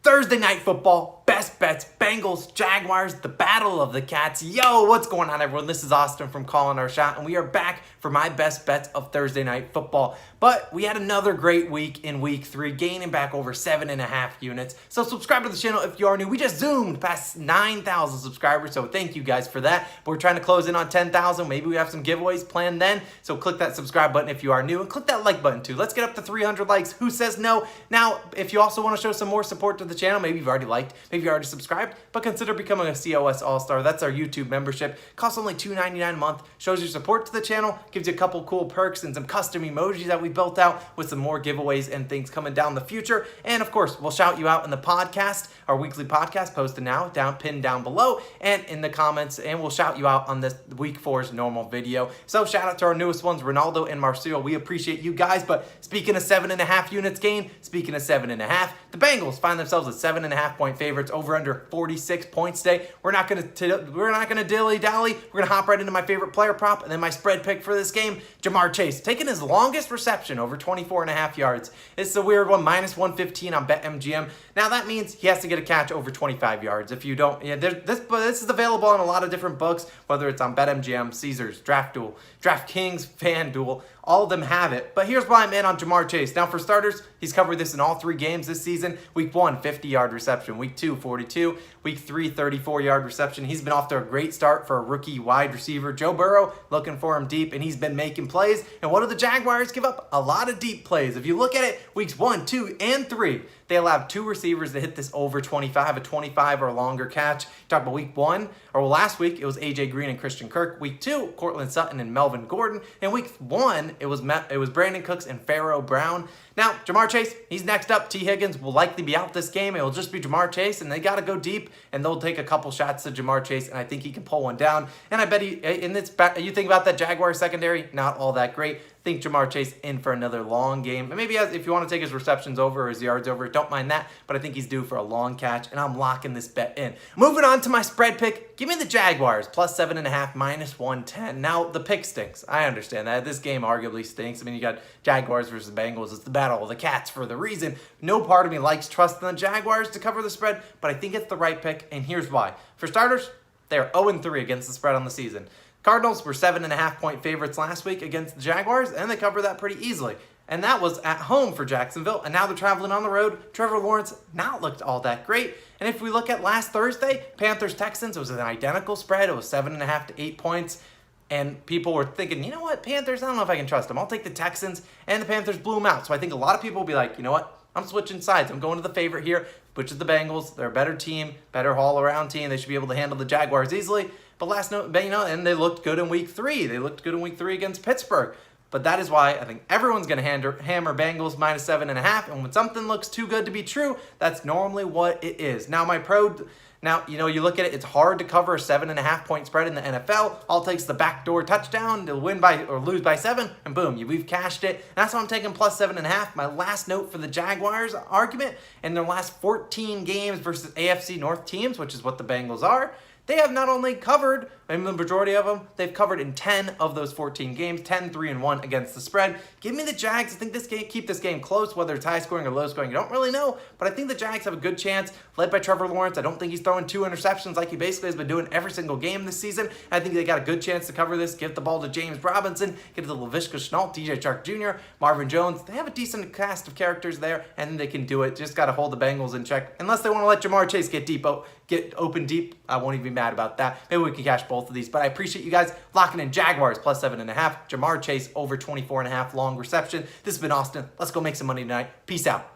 Thursday night football, best bets, Bengals, Jaguars, the battle of the cats. Yo, what's going on, everyone? This is Austin from Calling Our Shot, and we are back for my best bets of Thursday night football. But we had another great week in week 3, gaining back over 7.5 units. So subscribe to the channel if you are new. We just zoomed past 9,000 subscribers, so thank you guys for that. But we're trying to close in on 10,000. Maybe we have some giveaways planned then. So click that subscribe button if you are new, and click that like button too. Let's get up to 300 likes. Who says no? Now, if you also want to show some more support to the channel, maybe you've already liked, maybe you already subscribed, but consider becoming a COS All-Star. That's our YouTube membership. Costs only $2.99 a month. Shows your support to the channel, gives you a couple cool perks and some custom emojis that we built out with some more giveaways and things coming down the future. And of course, we'll shout you out in the podcast, our weekly podcast posted now, pinned down below and in the comments, and we'll shout you out on this week 4's normal video. So shout out to our newest ones, Ronaldo and Marcio. We appreciate you guys. But speaking of 7.5 units gained, speaking of 7.5, the Bengals find themselves at 7.5 point favorites, over under 46 points today. We're not gonna dilly dally. We're gonna hop right into my favorite player prop and then my spread pick for this game. Jamar Chase taking his longest reception, over 24.5 yards. It's a weird one, minus 115 on BetMGM. Now that means he has to get a catch over 25 yards. If you don't, this is available on a lot of different books, whether it's on BetMGM, Caesars, DraftDuel, DraftKings, FanDuel. All of them have it. But here's why I'm in on Jamar Chase. Now, for starters, he's covered this in all 3 games this season. Week 1, 50-yard reception. Week 2, 42. Week 3, 34-yard reception. He's been off to a great start for a rookie wide receiver. Joe Burrow looking for him deep, and he's been making plays. And what do the Jaguars give up? A lot of deep plays. If you look at it, weeks 1, 2, and 3, they allowed 2 receivers to hit this over 25, a 25 or longer catch. Talk about week 1, or last week, it was A.J. Green and Christian Kirk. Week 2, Cortland Sutton and Melvin Gordon. And week 1, it was Brandon Cooks and Pharaoh Brown. Now, Jamar Chase, he's next up. T. Higgins will likely be out this game. It will just be Jamar Chase, and they got to go deep, and they'll take a couple shots to Jamar Chase, and I think he can pull one down. And I bet you think about that Jaguar secondary, not all that great. I think Jamar Chase in for another long game. And maybe if you want to take his receptions over or his yards over, don't mind that. But I think he's due for a long catch, and I'm locking this bet in. Moving on to my spread pick, give me the Jaguars, plus 7.5, minus 110. Now, the pick stinks. I understand that. This game arguably stinks. I mean, you got Jaguars versus Bengals. It's the battle of the cats for the reason. No part of me likes trusting the Jaguars to cover the spread, but I think it's the right pick, and here's why. For starters, they're 0-3 against the spread on the season. Cardinals were 7.5 point favorites last week against the Jaguars, and they covered that pretty easily. And that was at home for Jacksonville, and now they're traveling on the road. Trevor Lawrence not looked all that great. And if we look at last Thursday, Panthers-Texans, it was an identical spread. It was 7.5 to 8 points. And people were thinking, you know what, Panthers, I don't know if I can trust them. I'll take the Texans, and the Panthers blew them out. So I think a lot of people will be like, you know what, I'm switching sides. I'm going to the favorite here, which is the Bengals. They're a better team, better all-around team. They should be able to handle the Jaguars easily. But and they looked good in week 3. They looked good in week 3 against Pittsburgh. But that is why I think everyone's going to hammer Bengals minus 7.5. And when something looks too good to be true, that's normally what it is. Now, you look at it, it's hard to cover a 7.5 point spread in the NFL. All it takes the backdoor touchdown. They'll win by or lose by 7, and boom, we've cashed it. And that's why I'm taking plus 7.5. My last note for the Jaguars argument, in their last 14 games versus AFC North teams, which is what the Bengals are, they have not only covered, and the majority of them, they've covered in 10 of those 14 games, 10, 3, and 1 against the spread. Give me the Jags. I think keep this game close, whether it's high scoring or low scoring. You don't really know, but I think the Jags have a good chance, led by Trevor Lawrence. I don't think he's throwing 2 interceptions like he basically has been doing every single game this season. I think they got a good chance to cover this, give the ball to James Robinson, give it to Laviska Shenault, DJ Chark Jr., Marvin Jones. They have a decent cast of characters there, and they can do it. Just got to hold the Bengals in check. Unless they want to let Jamar Chase get open deep, I won't even be mad about that. Maybe we can cash both of these, but I appreciate you guys locking in Jaguars plus 7.5, Jamar Chase over 24.5 long reception. This has been Austin. Let's go make some money tonight. Peace out.